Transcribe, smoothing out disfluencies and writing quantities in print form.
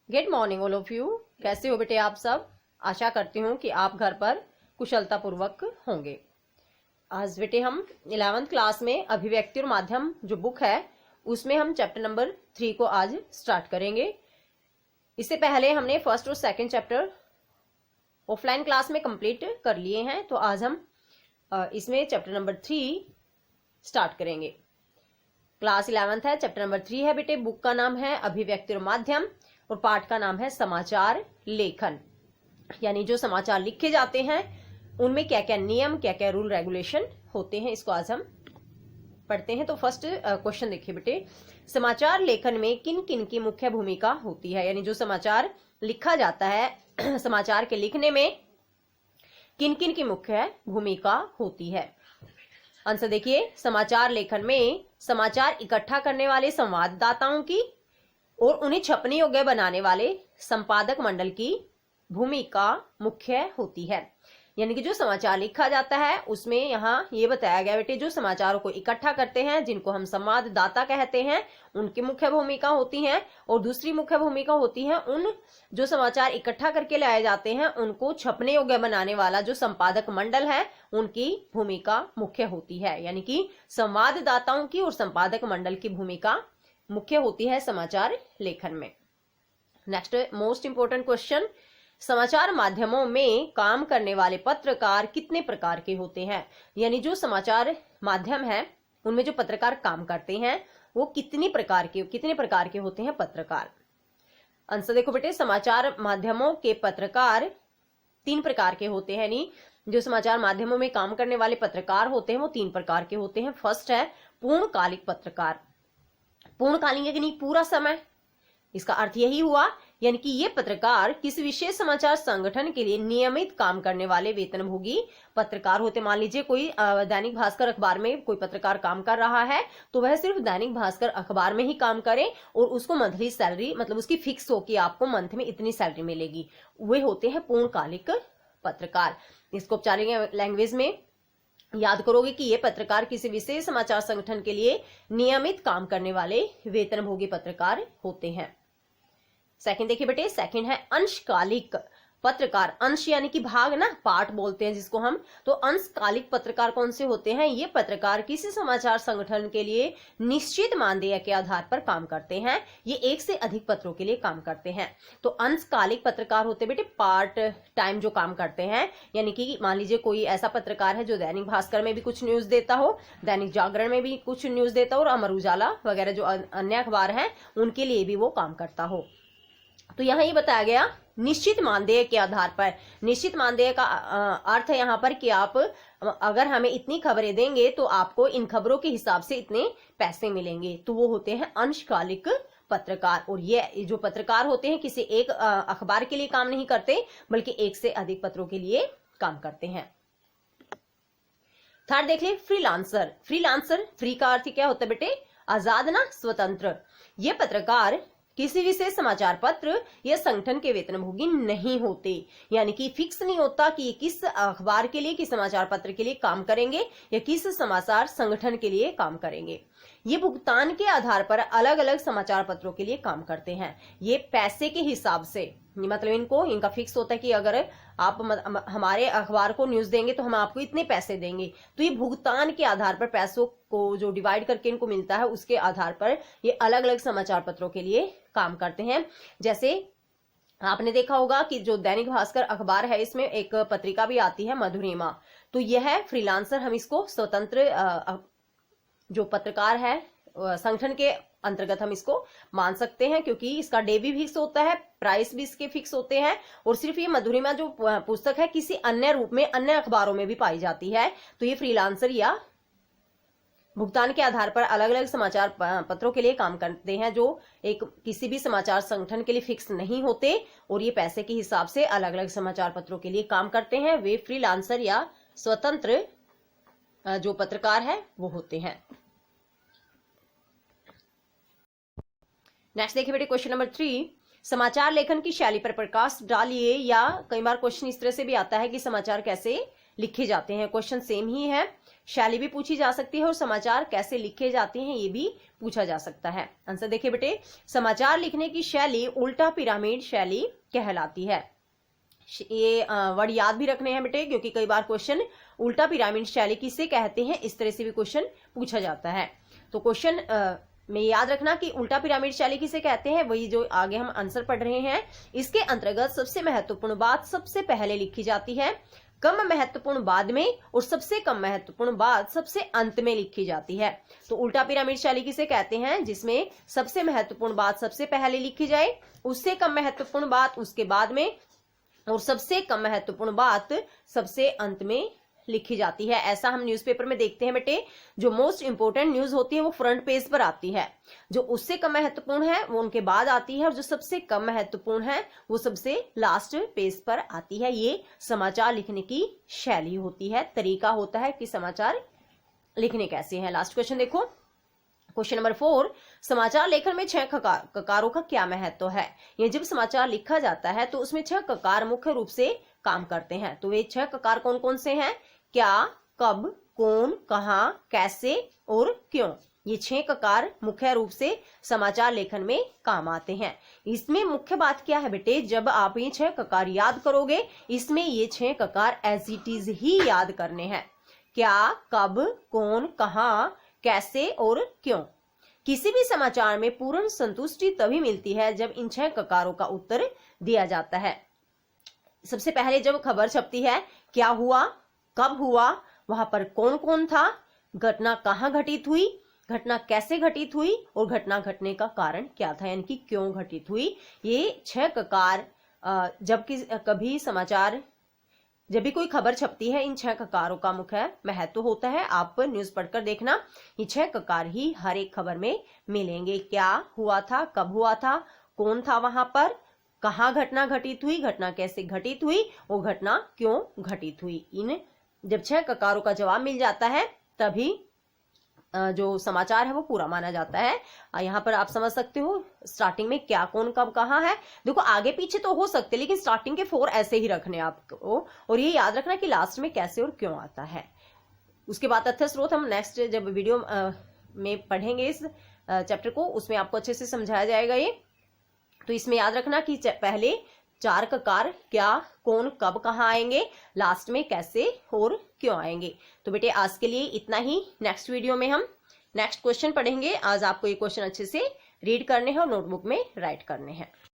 Good morning all of you. कैसे हो बेटे आप सब? आशा करती हूँ कि आप घर पर कुशलतापूर्वक होंगे। आज बेटे हम 11th क्लास में अभिव्यक्ति और माध्यम जो बुक है उसमें हम चैप्टर नंबर 3 को आज स्टार्ट करेंगे। इससे पहले हमने फर्स्ट और सेकंड चैप्टर ऑफलाइन क्लास में कंप्लीट कर लिए हैं, तो आज हम इसमें चैप्टर नंबर 3 स्टार्ट करेंगे। क्लास 11th है, चैप्टर नंबर 3 है बेटे। बुक का नाम है अभिव्यक्ति और माध्यम और पाठ का नाम है समाचार लेखन, यानी जो समाचार लिखे जाते हैं उनमें क्या क्या नियम, क्या क्या रूल रेगुलेशन होते हैं, इसको आज हम पढ़ते हैं। तो फर्स्ट क्वेश्चन देखिए बेटे, समाचार लेखन में किन किन की मुख्य भूमिका होती है, यानी जो समाचार लिखा जाता है समाचार के लिखने में किन किन की मुख्य भूमिका होती है। आंसर देखिए, समाचार लेखन में समाचार इकट्ठा करने वाले संवाददाताओं की और उन्हें छपने योग्य बनाने वाले संपादक मंडल की भूमिका मुख्य होती है। यानी कि जो समाचार लिखा जाता है उसमें यहाँ ये बताया गया बेटे, जो समाचारों को इकट्ठा करते हैं जिनको हम संवाददाता कहते हैं उनकी मुख्य भूमिका होती है, और दूसरी मुख्य भूमिका होती है उन जो समाचार इकट्ठा करके लाए जाते हैं उनको छपने योग्य बनाने वाला जो संपादक मंडल है उनकी भूमिका मुख्य होती है। यानी कि संवाददाताओं की और संपादक मंडल की भूमिका मुख्य होती है समाचार लेखन में। नेक्स्ट मोस्ट इंपोर्टेंट क्वेश्चन, समाचार माध्यमों में काम करने वाले पत्रकार कितने प्रकार के होते हैं। यानी जो समाचार माध्यम है उनमें जो पत्रकार काम करते हैं वो कितने प्रकार के होते हैं पत्रकार। आंसर देखो बेटे, समाचार माध्यमों के पत्रकार 3 प्रकार के होते हैं। यानी जो समाचार माध्यमों में काम करने वाले पत्रकार होते हैं वो 3 प्रकार के होते हैं। फर्स्ट है पूर्णकालिक पत्रकार। पूर्णकालिक यानी पूरा समय, इसका अर्थ यही हुआ यानी कि ये पत्रकार किसी विशेष समाचार संगठन के लिए नियमित काम करने वाले वेतनभोगी पत्रकार होते। मान लीजिए कोई दैनिक भास्कर अखबार में कोई पत्रकार काम कर रहा है तो वह सिर्फ दैनिक भास्कर अखबार में ही काम करे और उसको मंथली सैलरी, मतलब उसकी फिक्स हो कि आपको मंथ में इतनी सैलरी मिलेगी, वे होते हैं पूर्णकालिक पत्रकार। इसको औपचारिक लैंग्वेज में याद करोगे कि ये पत्रकार किसी विशेष समाचार संगठन के लिए नियमित काम करने वाले वेतनभोगी पत्रकार होते हैं। सेकंड देखिए बेटे, सेकंड है अंशकालिक पत्रकार। अंश यानी कि भाग ना, पार्ट बोलते हैं जिसको हम। तो अंशकालिक पत्रकार कौन से होते हैं? ये पत्रकार किसी समाचार संगठन के लिए निश्चित मानदेय के आधार पर काम करते हैं। ये 1 से अधिक पत्रों के लिए काम करते हैं। तो अंशकालिक पत्रकार होते बेटे पार्ट टाइम जो काम करते हैं। यानी कि मान लीजिए कोई ऐसा पत्रकार है जो दैनिक भास्कर में भी कुछ न्यूज देता हो, दैनिक जागरण में भी कुछ न्यूज देता हो और अमर उजाला वगैरह जो अन्य अखबार हैं उनके लिए भी वो काम करता हो। तो यहाँ ये बताया गया निश्चित मानदेय के आधार पर। निश्चित मानदेय का अर्थ है यहाँ पर कि आप अगर हमें इतनी खबरें देंगे तो आपको इन खबरों के हिसाब से इतने पैसे मिलेंगे, तो वो होते हैं अंशकालिक पत्रकार। और ये जो पत्रकार होते हैं किसी एक अखबार के लिए काम नहीं करते बल्कि 1 से अधिक पत्रों के लिए काम करते हैं। थर्ड देख ले, फ्रीलांसर। फ्रीलांसर, फ्री का अर्थ क्या होता है बेटे? आजाद ना, स्वतंत्र। ये पत्रकार किसी विशेष समाचार पत्र या संगठन के वेतनभोगी नहीं होते। यानी कि फिक्स नहीं होता कि ये किस अखबार के लिए, किस समाचार पत्र के लिए काम करेंगे या किस समाचार संगठन के लिए काम करेंगे। ये भुगतान के आधार पर अलग अलग समाचार पत्रों के लिए काम करते हैं। ये पैसे के हिसाब से, मतलब इनका फिक्स होता है कि अगर आप हमारे अखबार को न्यूज देंगे तो हम आपको इतने पैसे देंगे। तो ये भुगतान के आधार पर पैसों को जो डिवाइड करके इनको मिलता है उसके आधार पर ये अलग अलग समाचार पत्रों के लिए काम करते हैं। जैसे आपने देखा होगा कि जो दैनिक भास्कर अखबार है इसमें एक पत्रिका भी आती है मधुरिमा, तो यह है फ्रीलांसर। हम इसको स्वतंत्र जो पत्रकार है संगठन के अंतर्गत हम इसको मान सकते हैं, क्योंकि इसका डे भी फिक्स होता है, प्राइस भी इसके फिक्स होते हैं। और सिर्फ ये मधुरिमा जो पुस्तक है किसी अन्य रूप में अन्य अखबारों में भी पाई जाती है। तो ये फ्रीलांसर या भुगतान के आधार पर अलग अलग समाचार पत्रों के लिए काम करते हैं, जो एक किसी भी समाचार संगठन के लिए फिक्स नहीं होते और ये पैसे के हिसाब से अलग अलग समाचार पत्रों के लिए काम करते हैं। वे फ्रीलांसर या स्वतंत्र जो पत्रकार है वो होते हैं। नेक्स्ट देखिए बेटे, क्वेश्चन नंबर 3, समाचार लेखन की शैली पर प्रकाश डालिए। या कई बार क्वेश्चन इस तरह से भी आता है कि समाचार कैसे लिखे जाते हैं। क्वेश्चन सेम ही है। शैली भी पूछी जा सकती है और समाचार कैसे लिखे जाते हैं ये भी पूछा जा सकता है। आंसर देखिए बेटे, समाचार लिखने की शैली उल्टा पिरामिड शैली कहलाती है। ये वर्ड याद भी रखने हैं बेटे, क्योंकि कई बार क्वेश्चन उल्टा पिरामिड शैली किसे कहते हैं इस तरह से भी क्वेश्चन पूछा जाता है। तो क्वेश्चन में याद रखना कि उल्टा पिरामिड शैली किसे कहते हैं, वही जो आगे हम आंसर पढ़ रहे हैं। इसके अंतर्गत सबसे महत्वपूर्ण बात सबसे पहले लिखी जाती है, कम महत्वपूर्ण बाद में, और सबसे कम महत्वपूर्ण बात सबसे अंत में लिखी जाती है। तो उल्टा पिरामिड शैली किसे कहते हैं, जिसमें सबसे महत्वपूर्ण बात सबसे पहले लिखी जाए, उससे कम महत्वपूर्ण बात उसके बाद में, और सबसे कम महत्वपूर्ण बात सबसे अंत में लिखी जाती है। ऐसा हम न्यूज़पेपर में देखते हैं बेटे, जो मोस्ट इंपोर्टेंट न्यूज होती है वो फ्रंट पेज पर आती है, जो उससे कम महत्वपूर्ण है वो उनके बाद आती है, और जो सबसे कम महत्वपूर्ण है वो सबसे लास्ट पेज पर आती है। ये समाचार लिखने की शैली होती है, तरीका होता है कि समाचार लिखने कैसे हैं। लास्ट क्वेश्चन देखो, क्वेश्चन नंबर 4, समाचार लेखन में 6 ककारों का क्या महत्व है। ये जब समाचार लिखा जाता है तो उसमें 6 ककार मुख्य रूप से काम करते हैं। तो ये 6 ककार कौन कौन से हैं, क्या, कब, कौन, कहां, कैसे और क्यों। ये 6 ककार मुख्य रूप से समाचार लेखन में काम आते हैं। इसमें मुख्य बात क्या है बेटे, जब आप ये 6 ककार याद करोगे, इसमें ये 6 ककार एज इट इज ही याद करने हैं, क्या, कब, कौन, कहां, कैसे और क्यों। किसी भी समाचार में पूर्ण संतुष्टि तभी मिलती है जब इन 6 ककारों का उत्तर दिया जाता है। सबसे पहले जब खबर छपती है, क्या हुआ, कब हुआ, वहां पर कौन कौन था, घटना कहाँ घटित हुई, घटना कैसे घटित हुई, और घटना घटने का कारण क्या था, यानी कि क्यों घटित हुई। ये 6 ककार जब भी कोई खबर छपती है, इन 6 ककारों का मुख्य महत्व होता है। आप न्यूज पढ़कर देखना, ये 6 ककार ही हर एक खबर में मिलेंगे। क्या हुआ था, कब हुआ था, कौन था वहां पर, कहाँ घटना घटित हुई, घटना कैसे घटित हुई, और घटना क्यों घटित हुई। इन जब 6 ककारों का जवाब मिल जाता है तभी जो समाचार है वो पूरा माना जाता है। यहाँ पर आप समझ सकते हो, स्टार्टिंग में क्या, कौन, कब, कहाँ है। देखो आगे पीछे तो हो सकते, लेकिन स्टार्टिंग के 4 ऐसे ही रखने आपको, और ये याद रखना कि लास्ट में कैसे और क्यों आता है। उसके बाद तथ्य स्रोत हम नेक्स्ट जब वीडियो में पढ़ेंगे इस चैप्टर को, उसमें आपको अच्छे से समझाया जाएगा ये। तो इसमें याद रखना कि पहले 4 ककार क्या, कौन, कब, कहाँ आएंगे, लास्ट में कैसे और क्यों आएंगे। तो बेटे आज के लिए इतना ही। नेक्स्ट वीडियो में हम नेक्स्ट क्वेश्चन पढ़ेंगे। आज आपको ये क्वेश्चन अच्छे से रीड करने हैं और नोटबुक में राइट करने हैं।